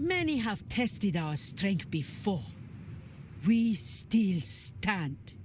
Many have tested our strength before. We still stand.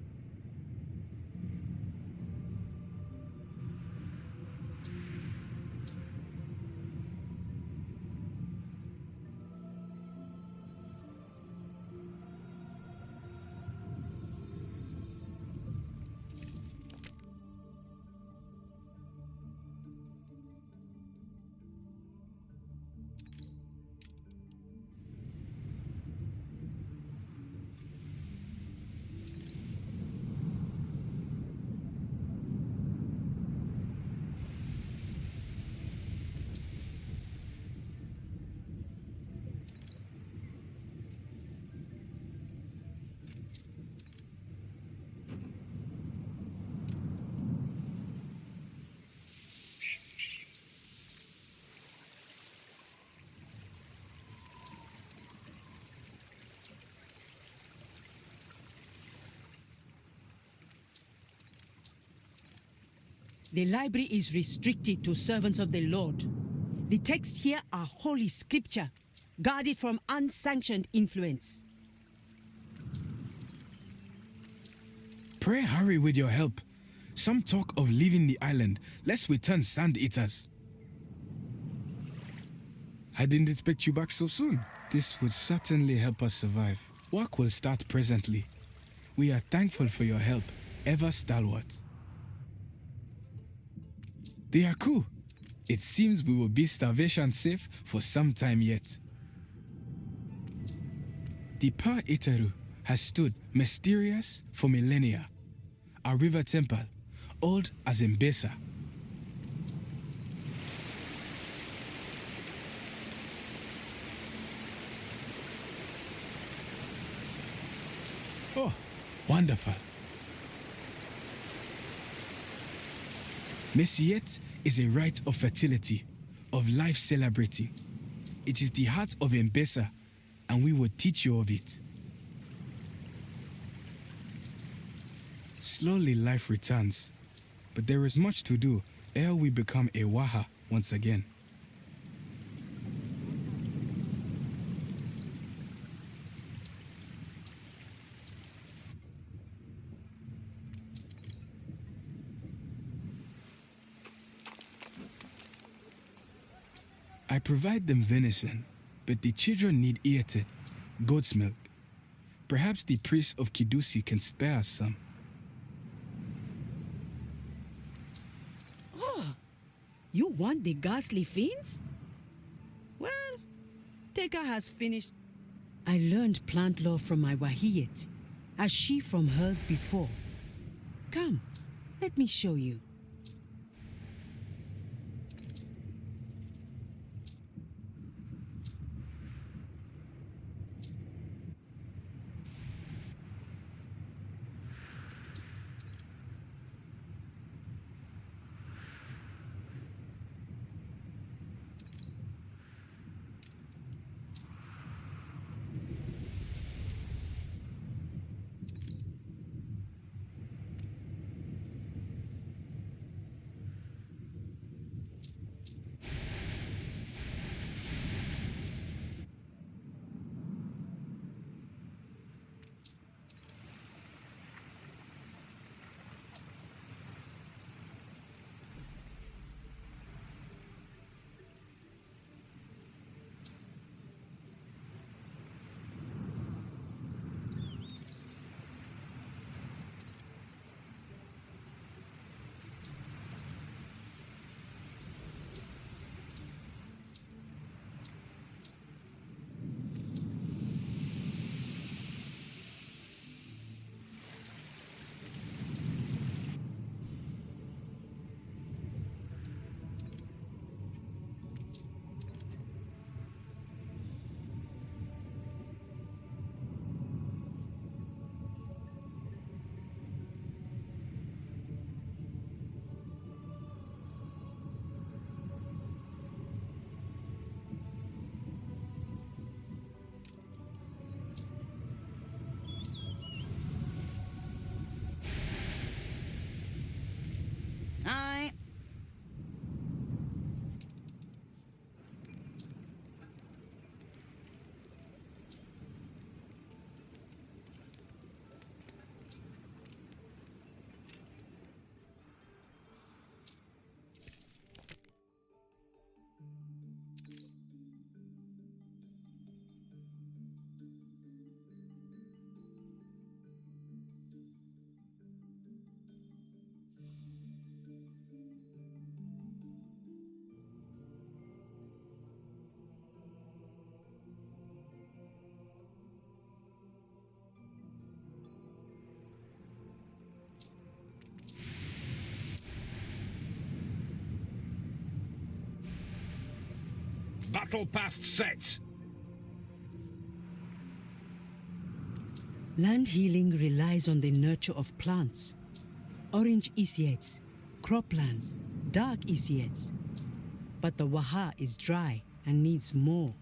The library is restricted to servants of the Lord. The texts here are holy scripture, guarded from unsanctioned influence. Pray hurry with your help. Some talk of leaving the island, lest we turn sand eaters. I didn't expect you back so soon. This would certainly help us survive. Work will start presently. We are thankful for your help, ever stalwart. The Aku. It seems we will be starvation safe for some time yet. The Pa Iteru has stood mysterious for millennia. Our river temple, old as Mbesa. Oh, wonderful. Messiet is a rite of fertility, of life celebrating. It is the heart of Mbesa, and we will teach you of it. Slowly life returns, but there is much to do ere we become a Waha once again. I provide them venison, but the children need eated, goat's milk. Perhaps the priest of Kidusi can spare us some. Oh, you want the ghastly fiends? Well, Teka has finished. I learned plant lore from my Wahiyet, as she from hers before. Come, let me show you. battle path set. Land healing relies on the nurture of plants. Orange eciates, croplands, dark eciates. But the Waha is dry and needs more.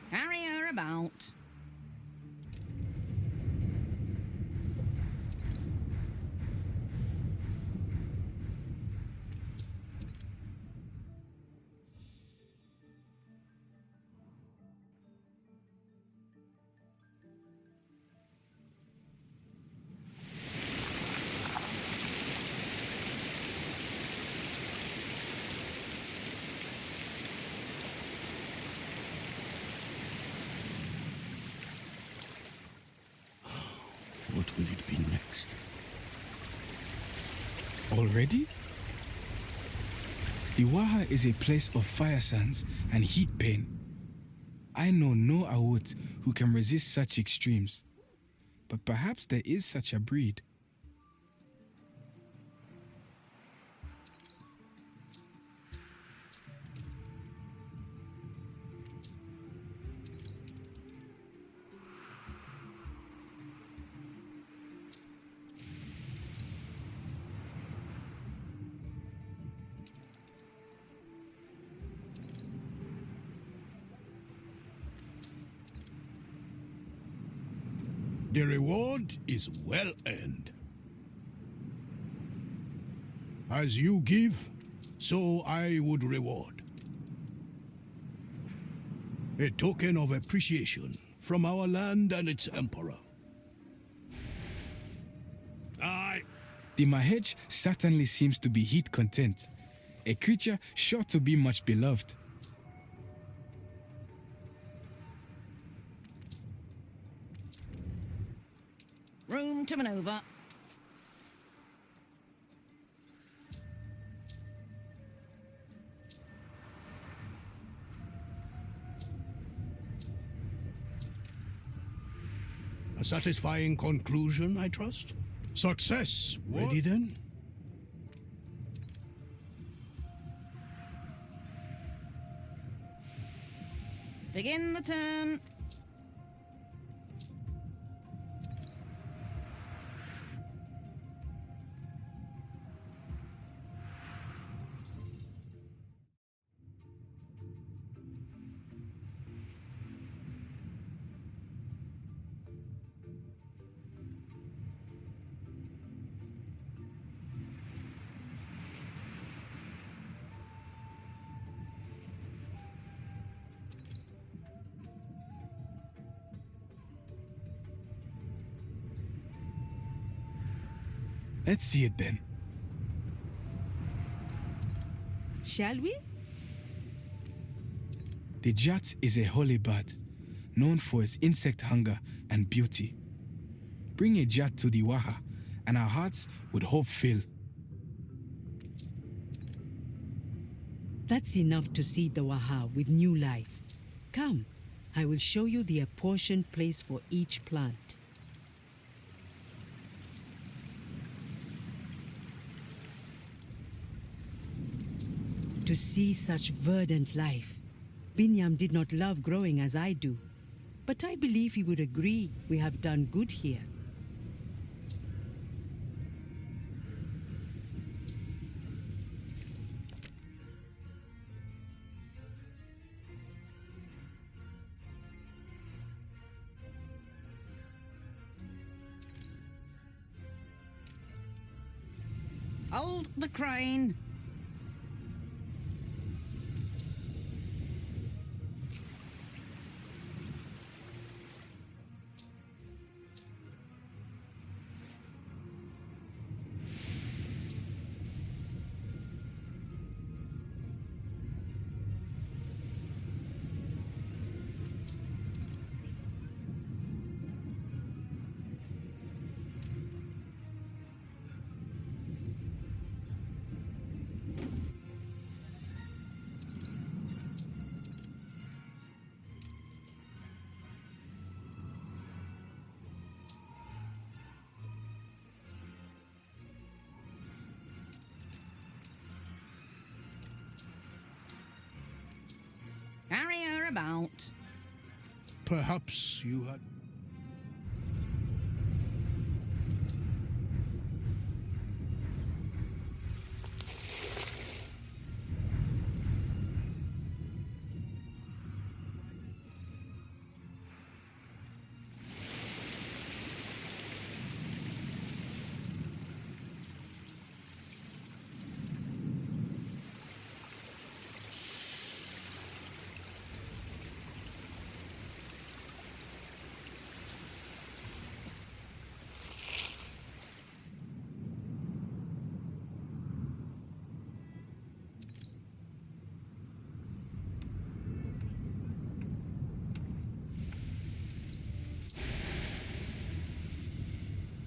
Carry her about. What will it be next? Already? The Waha is a place of fire sands and heat pain. I know no Awut who can resist such extremes. But perhaps there is such a breed. The reward is well earned. As you give, so I would reward. A token of appreciation from our land and its emperor. Aye. The Mahej certainly seems to be heat content, a creature sure to be much beloved. Room to maneuver. A satisfying conclusion, I trust? Success! Ready then? Begin the turn. Let's see it then. Shall we? The Jat is a holy bird, known for its insect hunger and beauty. Bring a Jat to the Waha, and our hearts would hope fill. That's enough to seed the Waha with new life. Come, I will show you the apportioned place for each plant. To see such verdant life, Binyam did not love growing as I do, but I believe he would agree we have done good here. Hold the crane. about. Perhaps you had.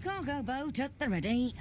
Cargo boat at the ready.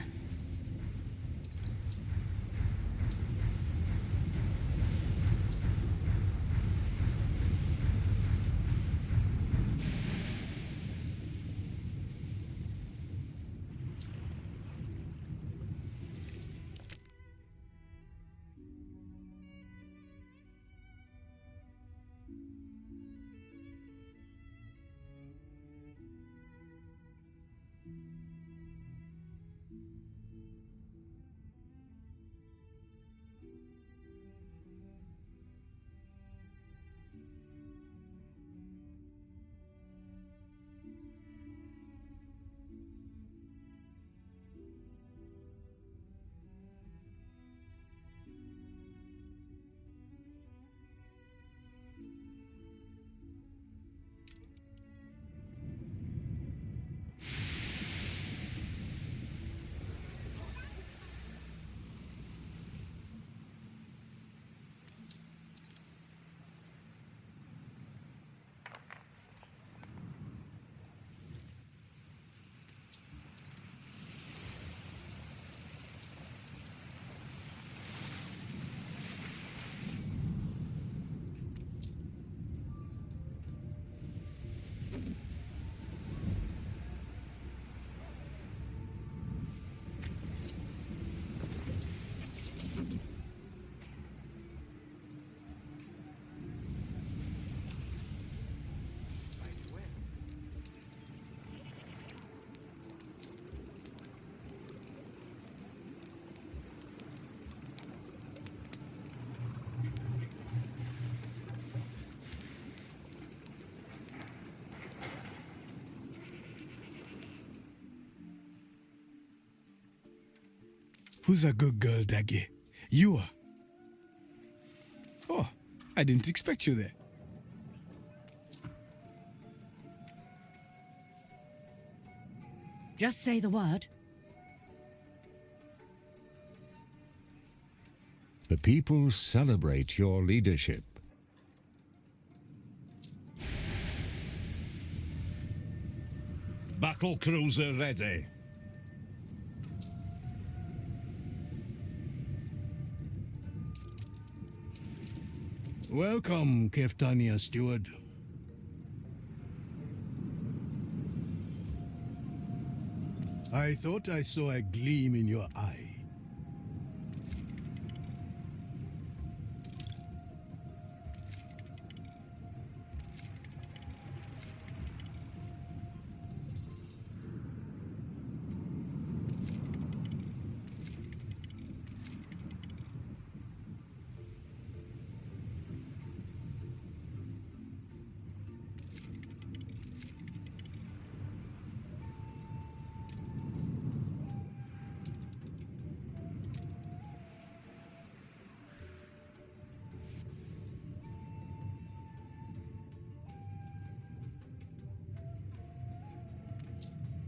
Who's a good girl, Daggy? You are. Oh, I didn't expect you there. Just say the word. The people celebrate your leadership. Battle cruiser ready. Welcome, Keftania Steward. I thought I saw a gleam in your eye.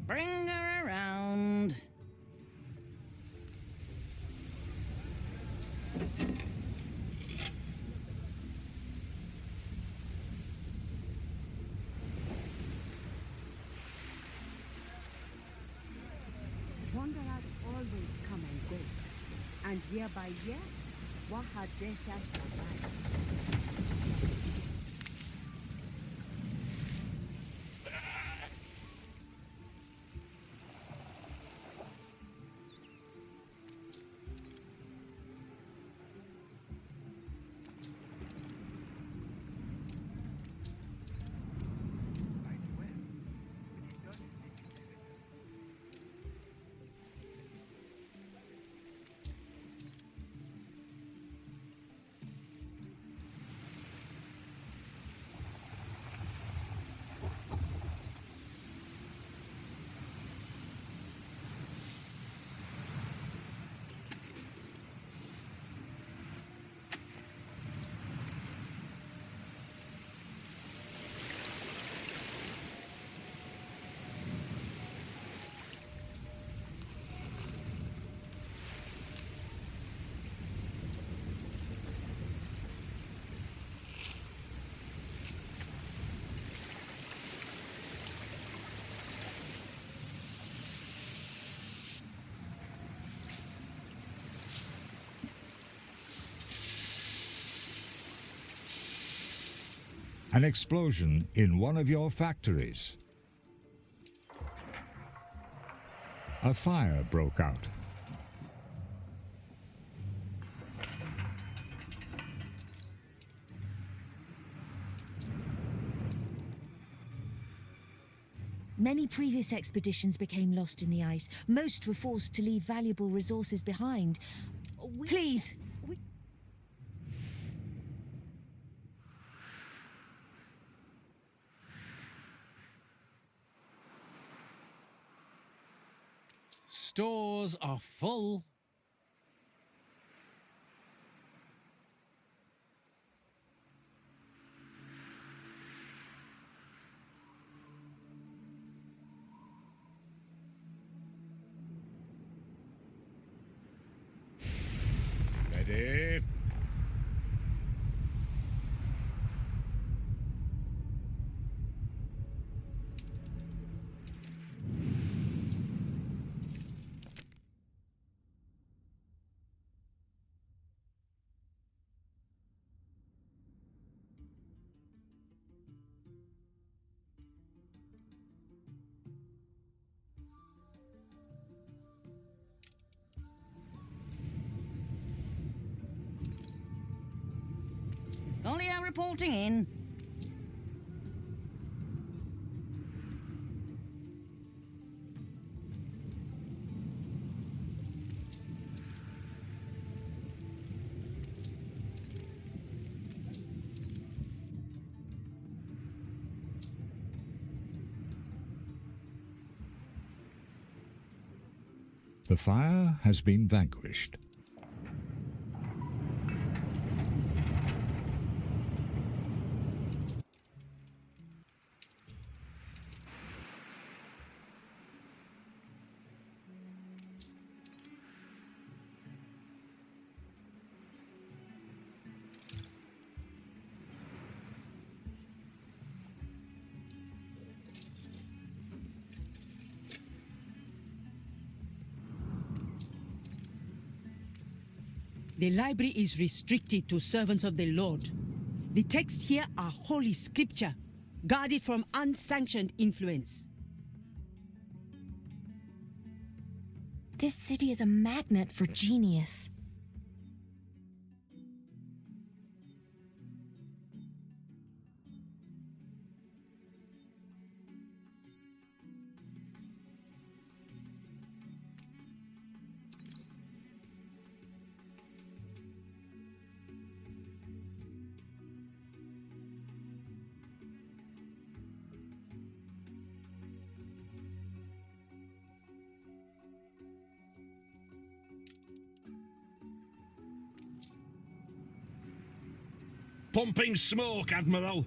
Bring her around. Wanderers always come and go, and year by year, Wahadesha survives. An explosion in one of your factories. A fire broke out. Many previous expeditions became lost in the ice. Most were forced to leave valuable resources behind. Please! Stores are full. Ready. Colonial reporting in. The fire has been vanquished. The library is restricted to servants of the Lord. The texts here are holy scripture, guarded from unsanctioned influence. This city is a magnet for genius. Pumping smoke, Admiral.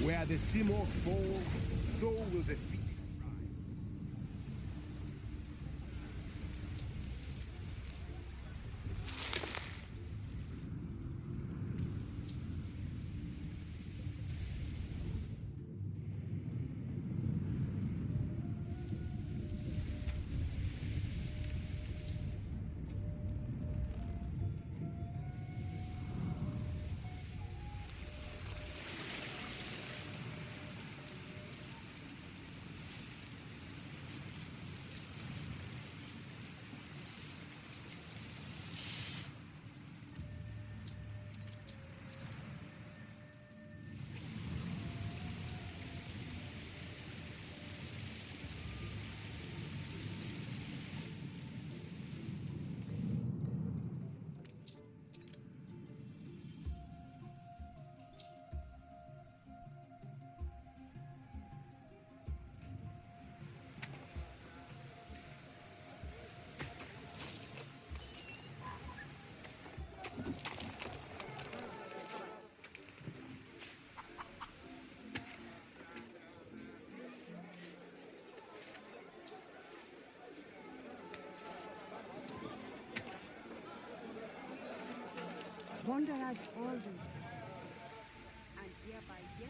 Where the Simorgh falls, so will the Phoenix rise. Wonder has always come, and year by year,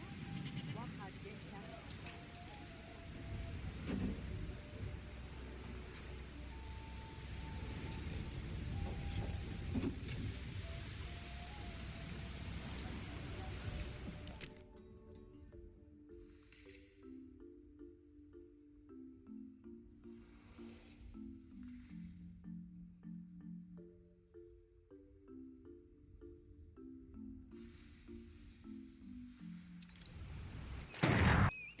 Wahadesha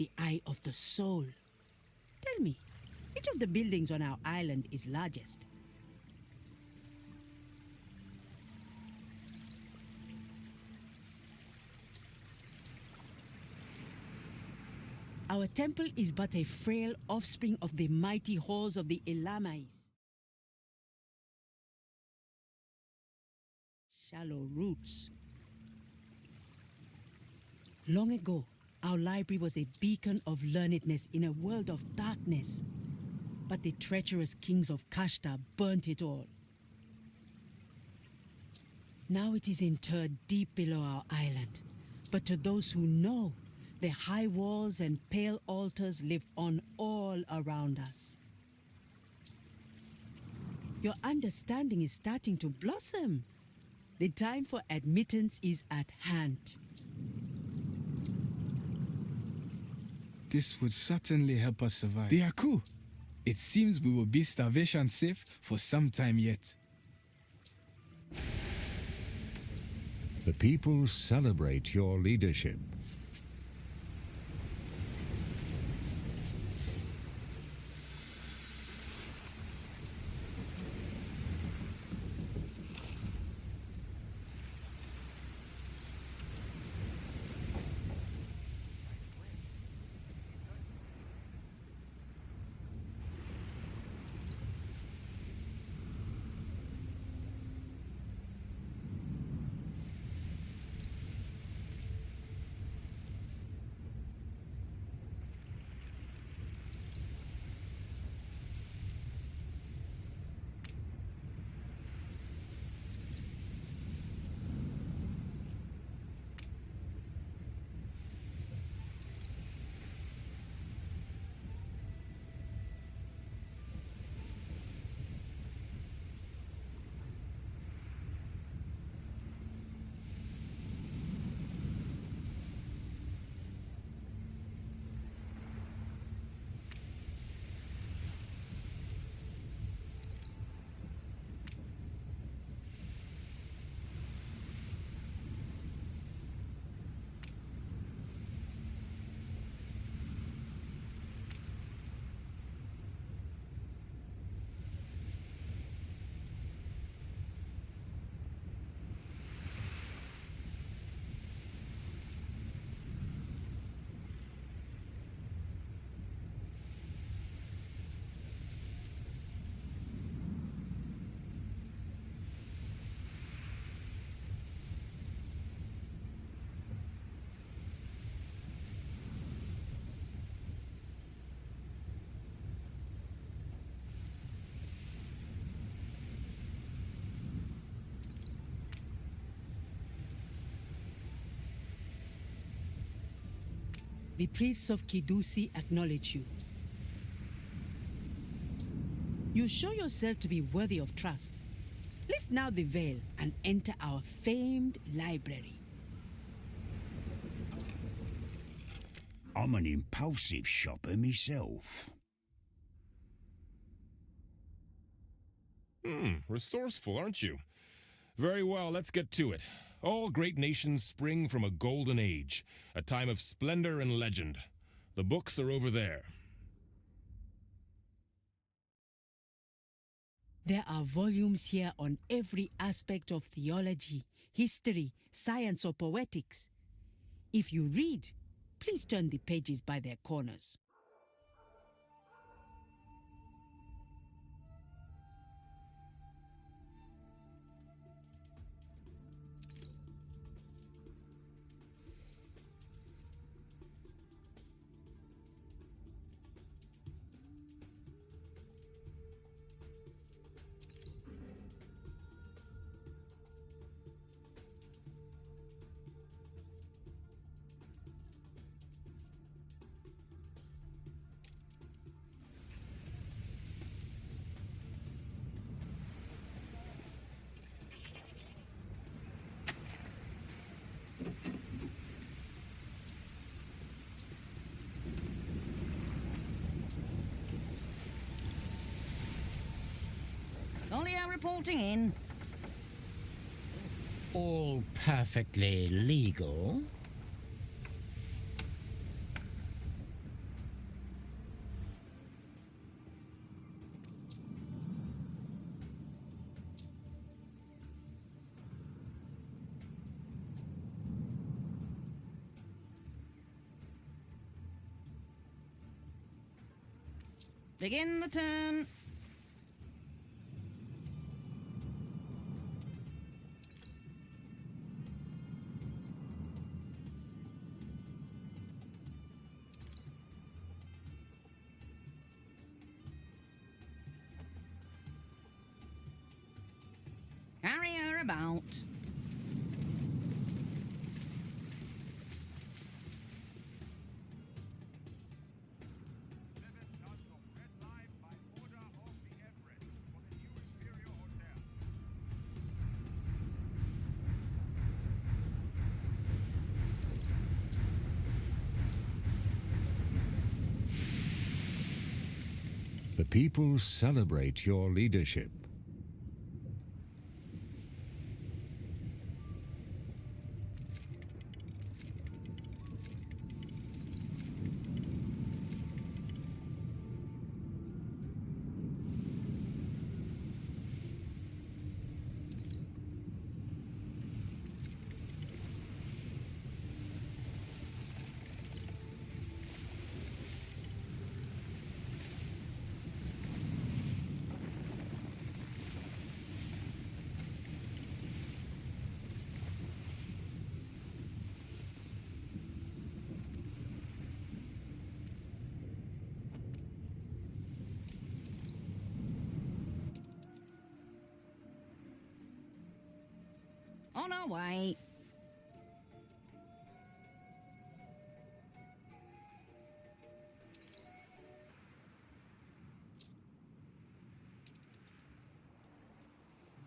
The Eye of the Soul. Tell me, which of the buildings on our island is largest? Our temple is but a frail offspring of the mighty halls of the Elamais. Shallow roots. Long ago, our library was a beacon of learnedness in a world of darkness. But the treacherous kings of Kashta burnt it all. Now it is interred deep below our island. But to those who know, the high walls and pale altars live on all around us. Your understanding is starting to blossom. The time for admittance is at hand. This would certainly help us survive. The Aku! It seems we will be starvation safe for some time yet. The people celebrate your leadership. The priests of Kidusi acknowledge you. You show yourself to be worthy of trust. Lift now the veil and enter our famed library. I'm an impulsive shopper myself. Resourceful, aren't you? Very well, let's get to it. All great nations spring from a golden age, a time of splendor and legend. The books are over there. There are volumes here on every aspect of theology, history, science, or poetics. If you read, please turn the pages by their corners. Colonial reporting in. All perfectly legal. Begin the turn. Carry her about. The people celebrate your leadership. On our way.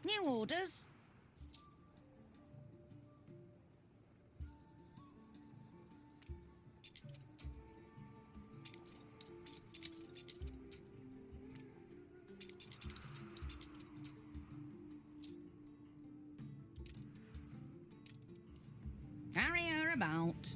New orders. Carry her about.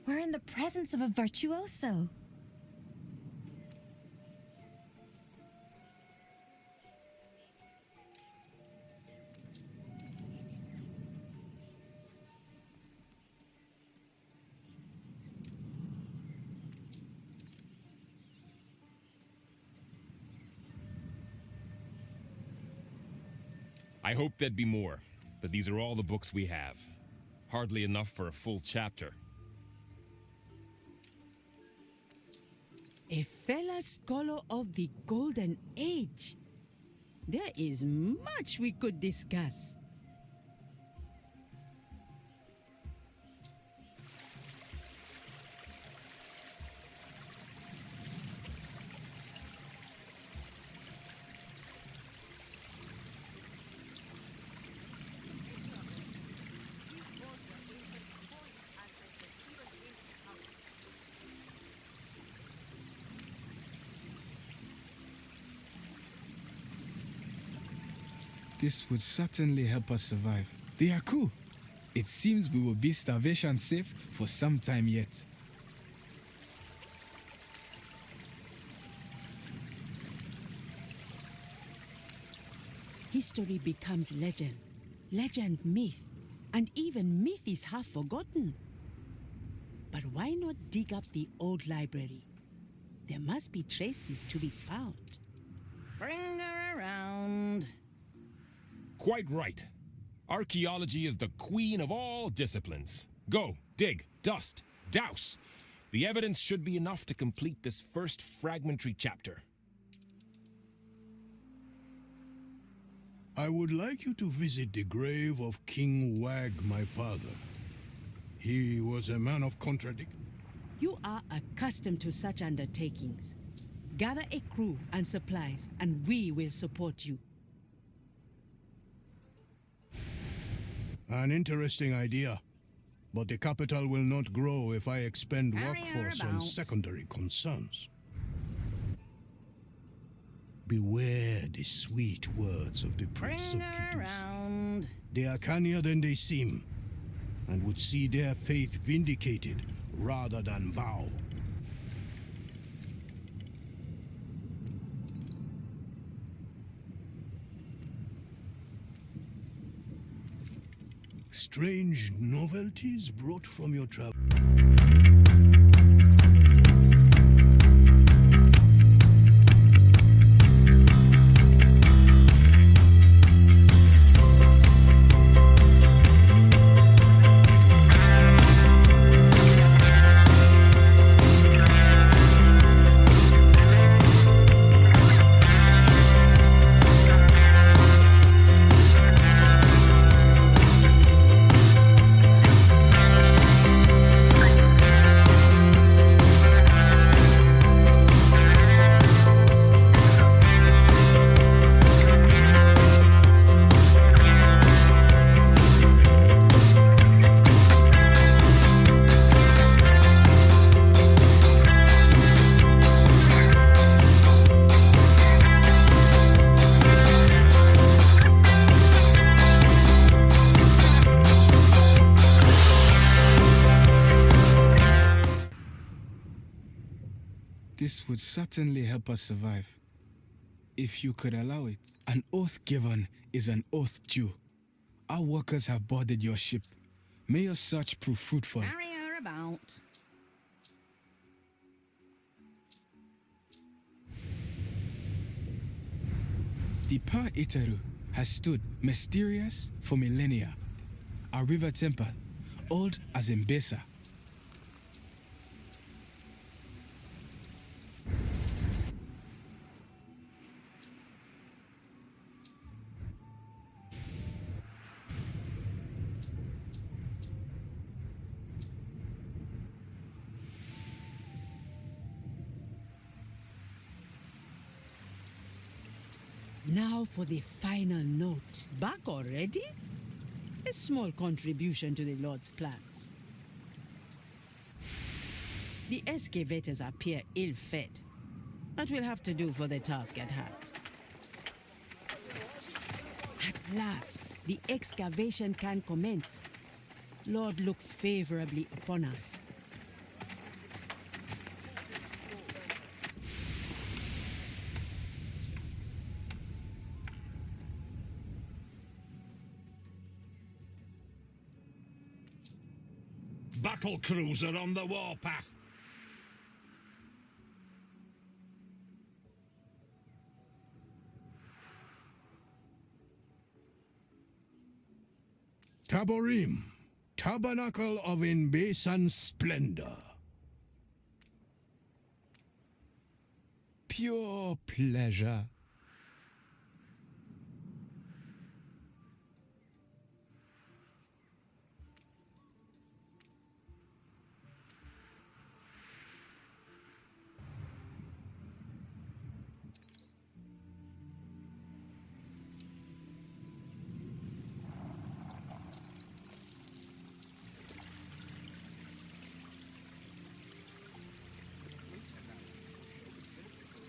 We're in the presence of a virtuoso. I hoped there'd be more, but these are all the books we have. Hardly enough for a full chapter. A fellow scholar of the Golden Age. There is much we could discuss. This would certainly help us survive. They are cool. It seems we will be starvation safe for some time yet. History becomes legend, legend myth, and even myth is half forgotten. But why not dig up the old library? There must be traces to be found. Bring her around. Quite right. Archaeology is the queen of all disciplines. Go, dig, dust, douse. The evidence should be enough to complete this first fragmentary chapter. I would like you to visit the grave of King Wag, my father. He was a man of contradiction. You are accustomed to such undertakings. Gather a crew and supplies, and we will support you. An interesting idea. But the capital will not grow if I expend workforce on secondary concerns. Beware the sweet words of the Prince of Kidus. They are cannier than they seem, and would see their faith vindicated rather than bow. Strange novelties brought from your travel. This would certainly help us survive. If you could allow it. An oath given is an oath due. Our workers have boarded your ship. May your search prove fruitful. Carry her about. The Pa Iteru has stood mysterious for millennia. Our river temple, old as Mbesa. Now for the final note. Back already? A small contribution to the Lord's plans. The excavators appear ill-fed. That will have to do for the task at hand. At last, the excavation can commence. Lord, look favorably upon us. Battle cruiser on the warpath. Taborim, Tabernacle of Inbasan Splendor. Pure pleasure.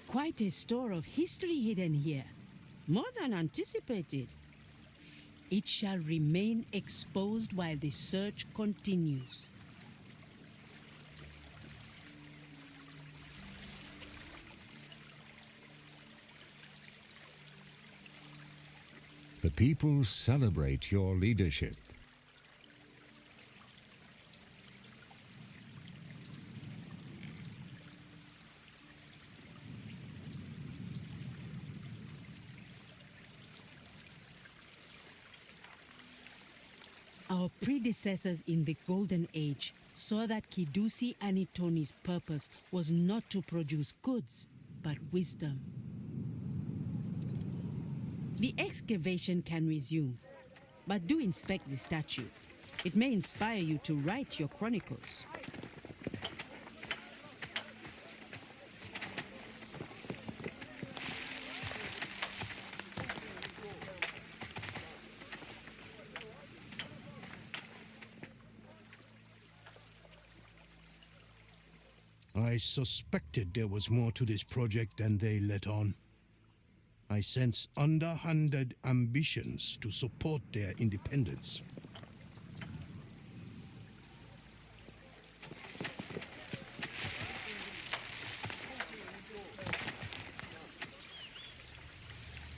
Quite a store of history hidden here, more than anticipated. It shall remain exposed while the search continues. The people celebrate your leadership. Our predecessors in the Golden Age saw that Kidusi Anitoni's purpose was not to produce goods, but wisdom. The excavation can resume, but do inspect the statue. It may inspire you to write your chronicles. I suspected there was more to this project than they let on. I sense underhanded ambitions to support their independence.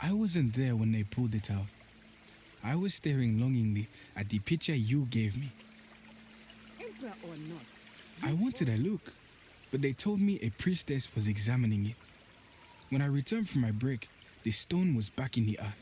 I wasn't there when they pulled it out. I was staring longingly at the picture you gave me. Emperor or not, I wanted a look, but they told me a priestess was examining it. When I returned from my break, the stone was back in the earth.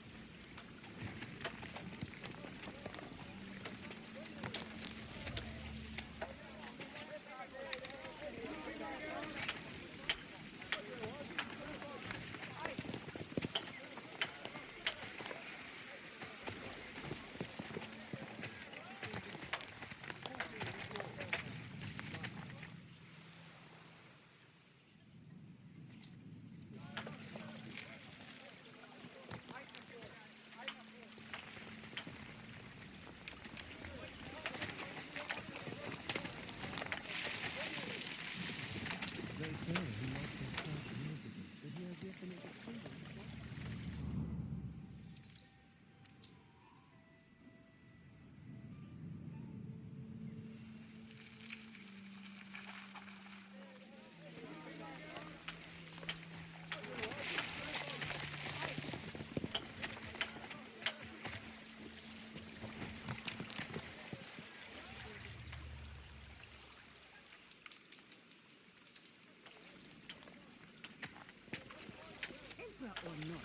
Emperor or not,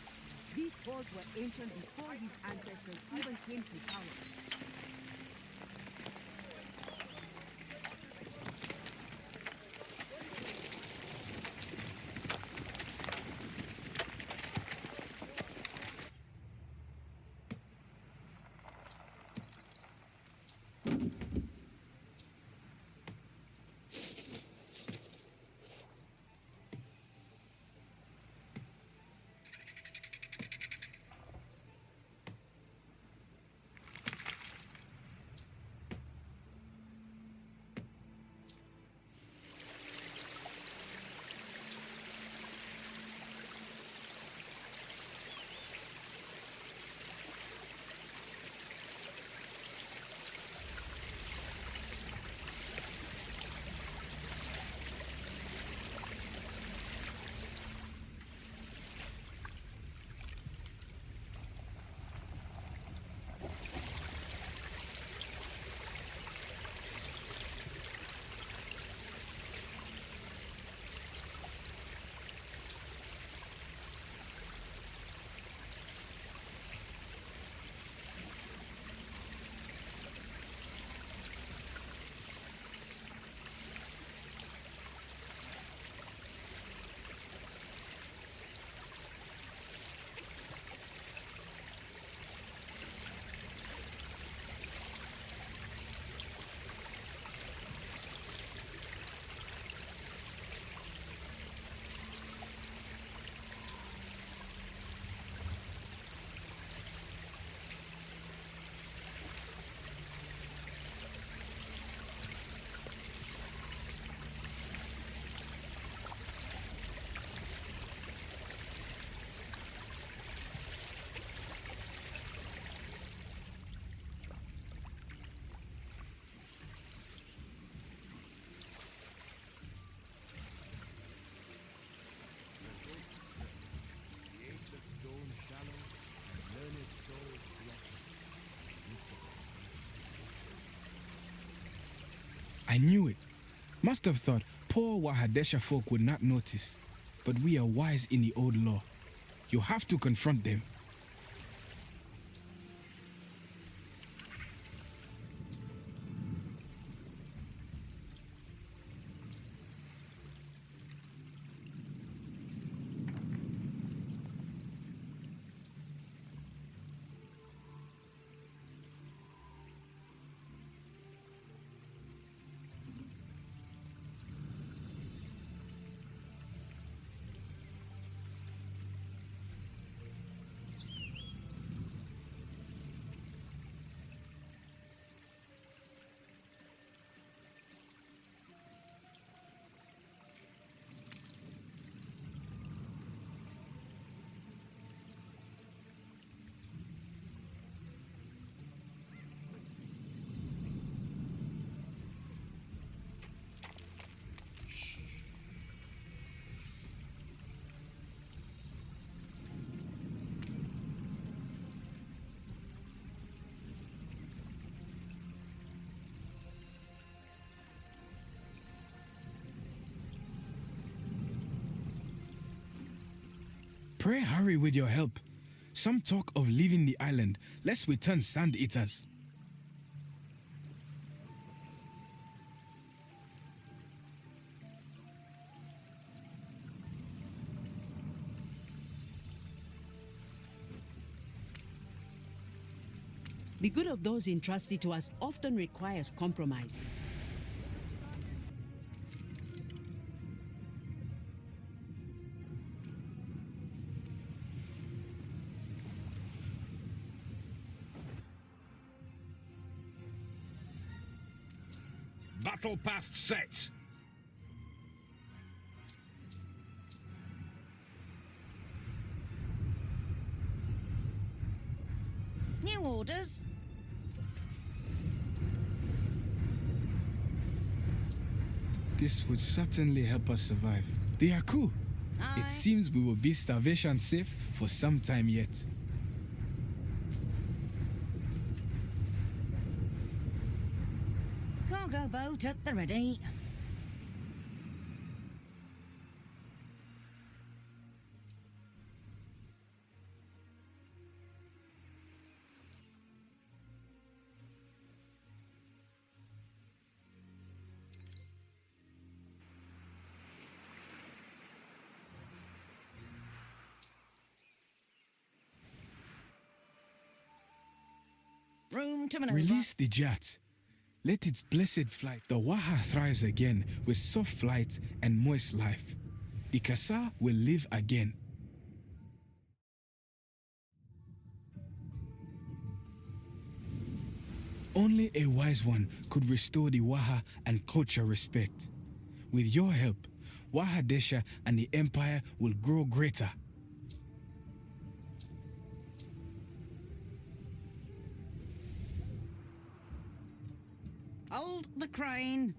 these halls were ancient before his ancestors even came to power. I knew it. Must have thought poor Wahadesha folk would not notice. But we are wise in the old law. You have to confront them. Pray hurry with your help. Some talk of leaving the island, lest we turn sand eaters. The good of those entrusted to us often requires compromises. Battle path set. New orders. This would certainly help us survive. They are cool. Aye. It seems we will be starvation safe for some time yet. Cargo boat at the ready. Room to maneuver. Release the jet. Let its blessed flight. The Waha thrives again with soft flight and moist life. The Kasa will live again. Only a wise one could restore the Waha and culture respect. With your help, Waha Desha and the empire will grow greater. Hold the crane.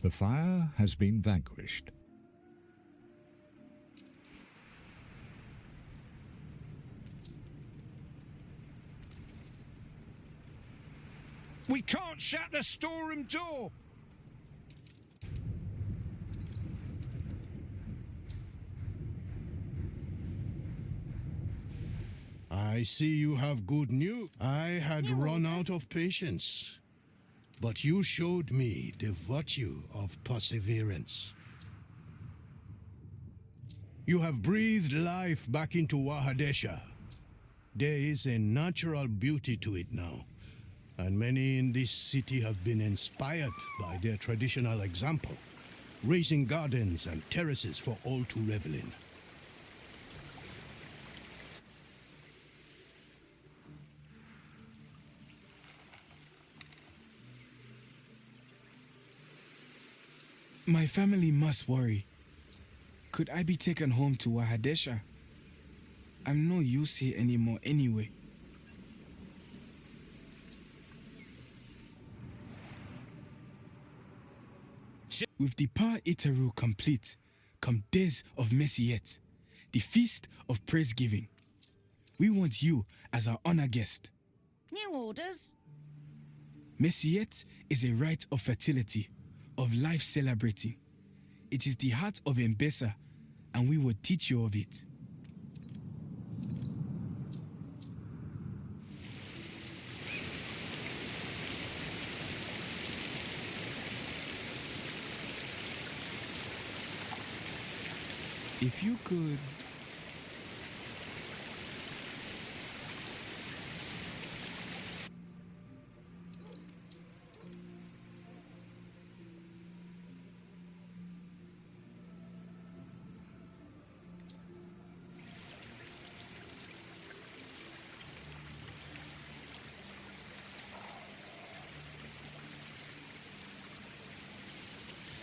The fire has been vanquished. We can't shut the storeroom door. I see you have good news. I had run out of patience, but you showed me the virtue of perseverance. You have breathed life back into Wahadesha. There is a natural beauty to it now, and many in this city have been inspired by their traditional example, raising gardens and terraces for all to revel in. My family must worry. Could I be taken home to Wahadesha? I'm no use here anymore anyway. With the Pa Itaru complete, come days of Messiet, the feast of praise giving. We want you as our honor guest. New orders? Messiet is a rite of fertility, of life celebrating. It is the heart of Mbesa, and we will teach you of it. If you could...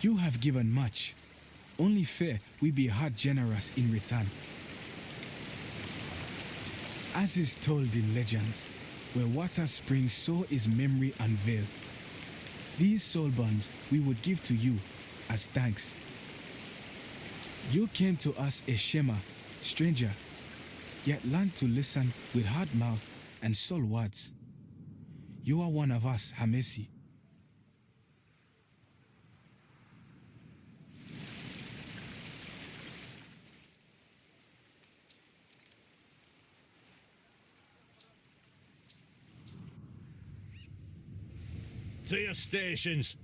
You have given much. Only fair we be heart generous in return. As is told in legends, where water springs, so is memory unveiled. These soul bonds we would give to you as thanks. You came to us a Shema, stranger, yet learned to listen with hard mouth and soul words. You are one of us, Hamesi. To your stations.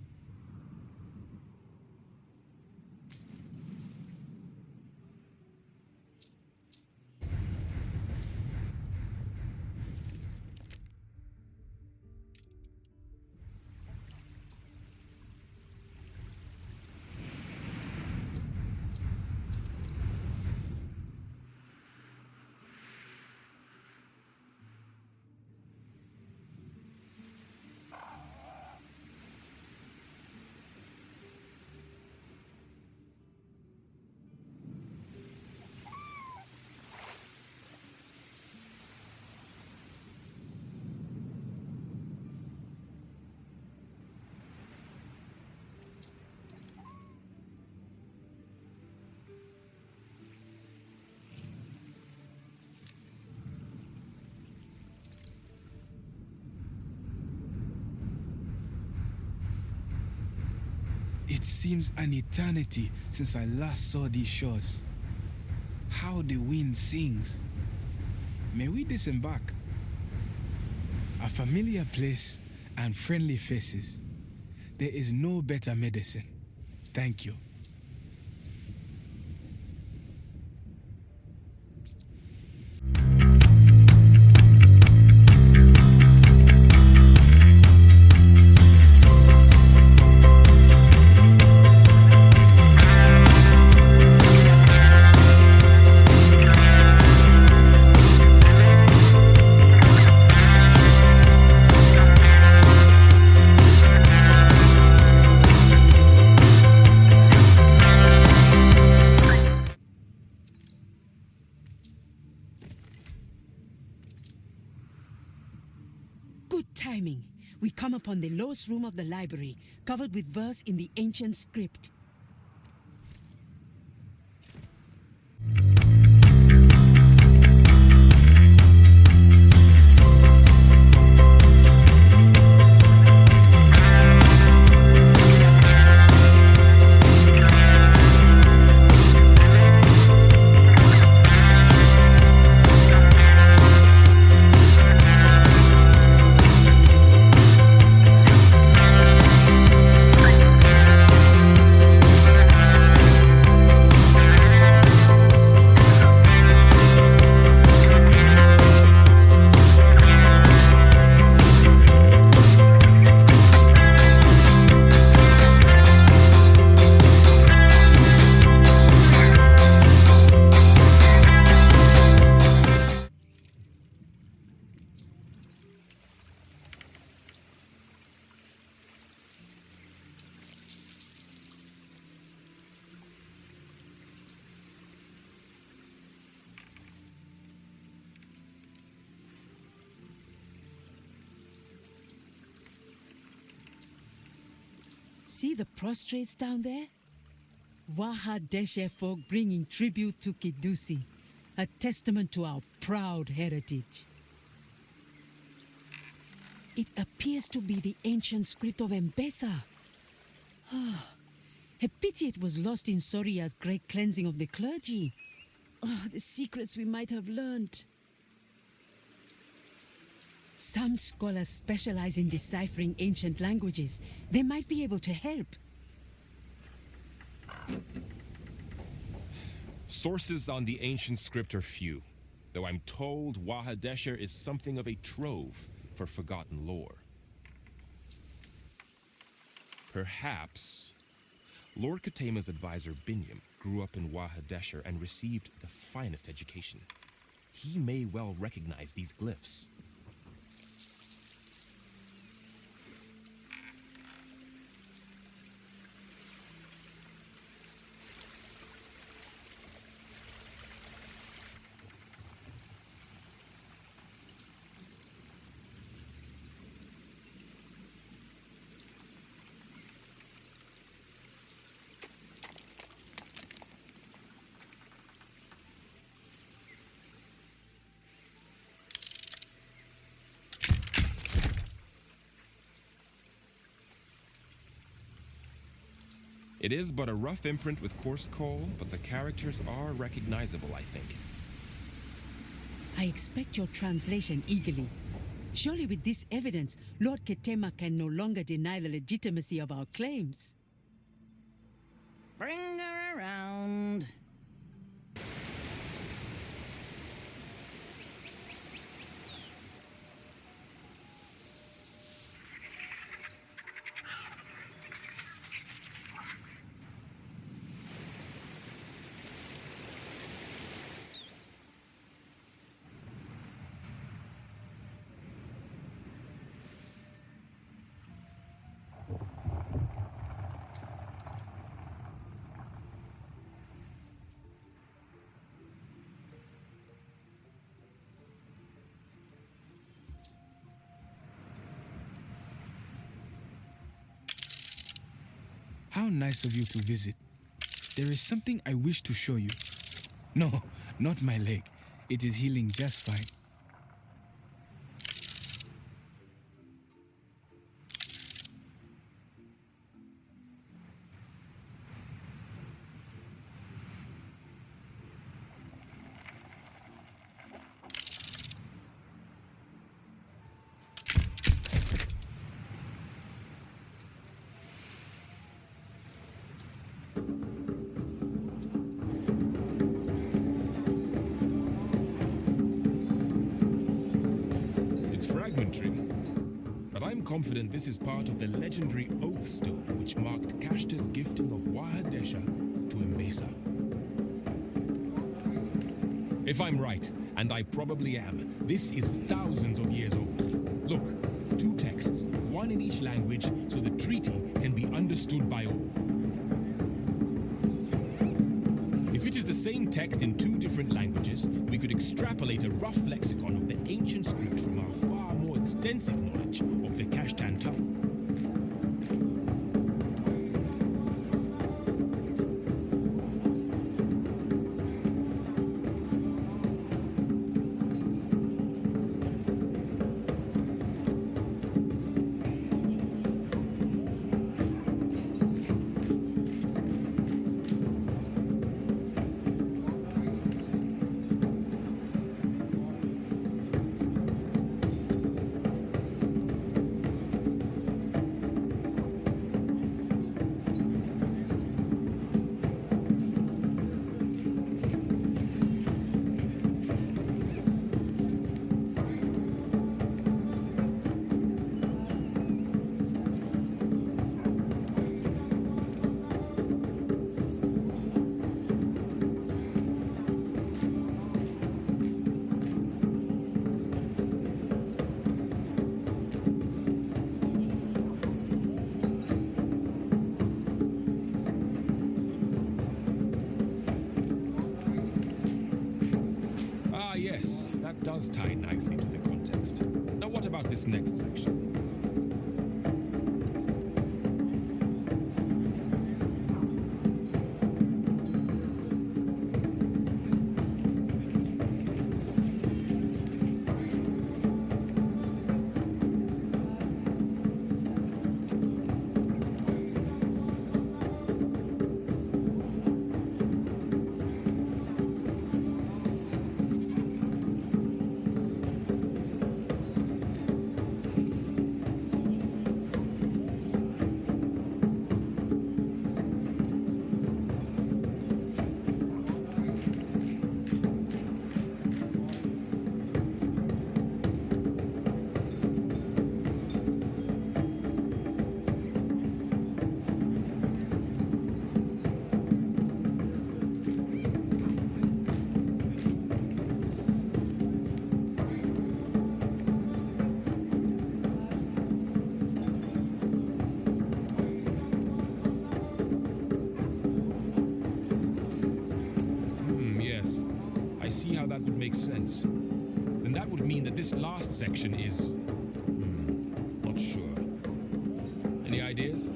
It seems an eternity since I last saw these shores. How the wind sings. May we disembark? A familiar place and friendly faces. There is no better medicine. Thank you. Good timing. We come upon the lowest room of the library, covered with verse in the ancient script. See the prostrates down there? Waha Deshe folk bringing tribute to Kidusi, a testament to our proud heritage. It appears to be the ancient script of M-Pesa. A pity it was lost in Soria's great cleansing of the clergy. The secrets we might have learned. Some scholars specialize in deciphering ancient languages. They might be able to help. Sources on the ancient script are few, though I'm told Wahadesher is something of a trove for forgotten lore. Perhaps Lord Katema's advisor Binyam grew up in Wahadesher and received the finest education. He may well recognize these glyphs. It is but a rough imprint with coarse coal, but the characters are recognizable, I think. I expect your translation eagerly. Surely with this evidence, Lord Ketema can no longer deny the legitimacy of our claims. Bring her around. How nice of you to visit. There is something I wish to show you. No, not my leg. It is healing just fine. But I'm confident this is part of the legendary Oath Stone which marked Kashta's gifting of Wahadesha to Mbesa. If I'm right, and I probably am, this is thousands of years old. Look, 2 texts, one in each language, so the treaty can be understood by all. If it is the same text in 2 different languages, we could extrapolate a rough lexicon of the ancient script from our far more extensive knowledge of the Kashtan tongue. Does tie nicely to the context. Now what about this next section? evidence, then that would mean that this last section is... not sure. Any ideas?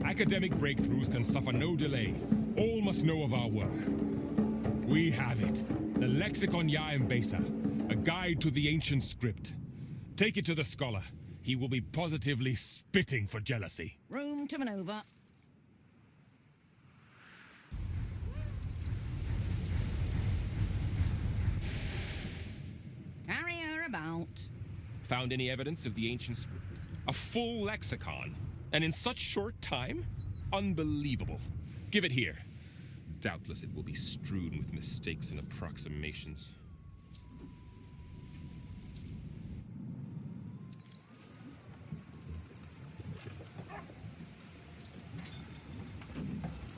Academic breakthroughs can suffer no delay. All must know of our work. We have it. The Lexicon Yaembesa, a guide to the ancient script. Take it to the scholar. He will be positively spitting for jealousy. Room to maneuver. Carry her about. Found any evidence of the ancient script? A full lexicon? And in such short time? Unbelievable. Give it here. Doubtless it will be strewn with mistakes and approximations.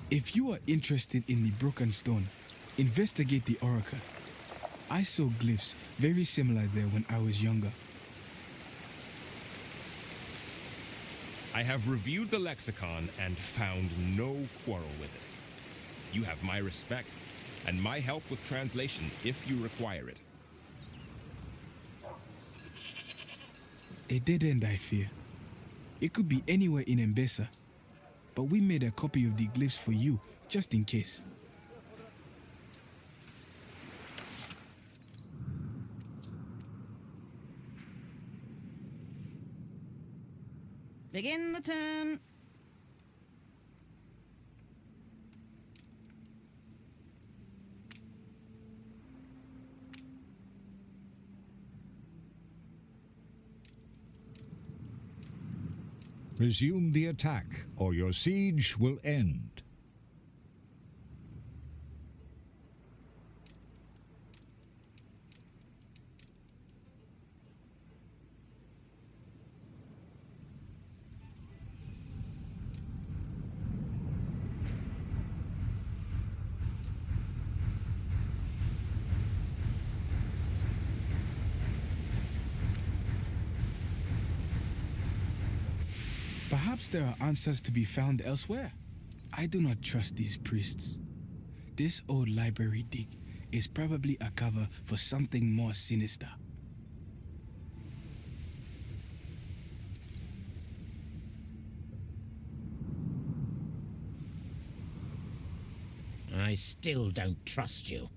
If you are interested in the broken stone, investigate the oracle. I saw glyphs very similar there when I was younger. I have reviewed the lexicon and found no quarrel with it. You have my respect and my help with translation if you require it. A dead end, I fear. It could be anywhere in Mbesa, but we made a copy of the glyphs for you, just in case. Begin the turn. Resume the attack, or your siege will end. Perhaps there are answers to be found elsewhere. I do not trust these priests. This old library dig is probably a cover for something more sinister. I still don't trust you.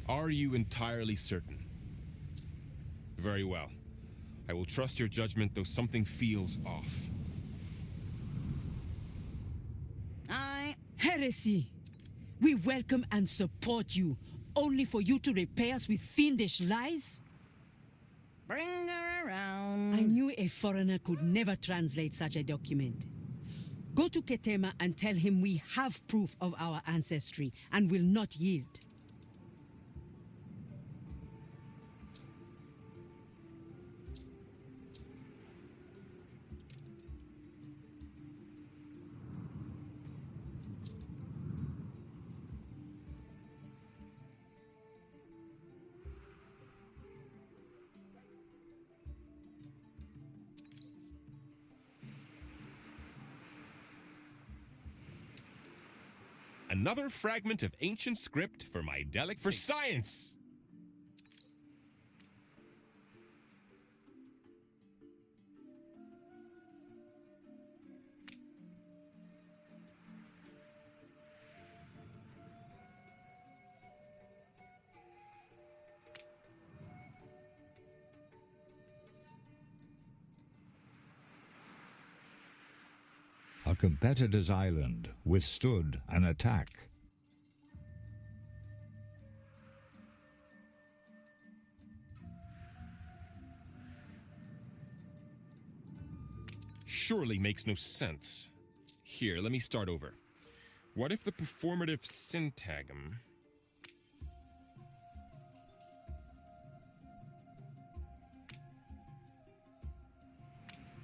Are you entirely certain? Very well. I will trust your judgment, though something feels off. Heresy! We welcome and support you, only for you to repay us with fiendish lies? Bring her around. I knew a foreigner could never translate such a document. Go to Ketema and tell him we have proof of our ancestry and will not yield. Another fragment of ancient script for my for science! A competitor's island withstood an attack. Surely makes no sense. Here, let me start over. What if the performative syntagm...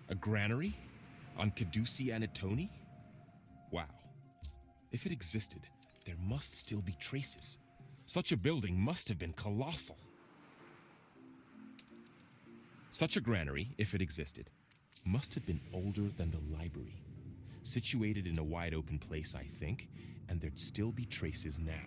A granary? On Caducea Anatoni? Wow. If it existed, there must still be traces. Such a building must have been colossal. Such a granary, if it existed, must have been older than the library. Situated in a wide open place, I think, and there'd still be traces now.